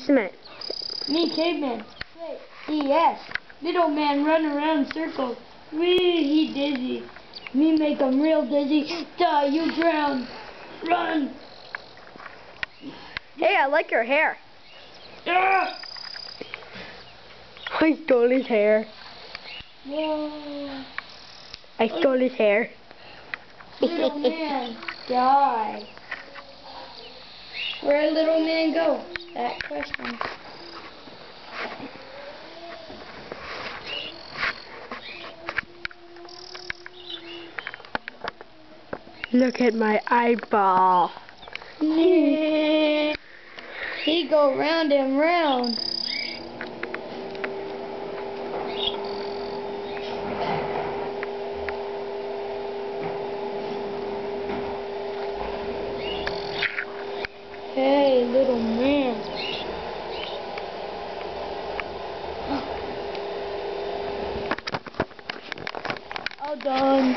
Cement. Me, caveman. Wait, yes. Little man run around in circles. Wee, he dizzy. Me make him real dizzy. Die, you drown. Run. Hey, I like your hair. Ah! I stole his hair. Whoa. I stole his hair. Little man, die. Where'd little man go? That question. Look at my eyeball. He go round and round. Hey, little man. All done.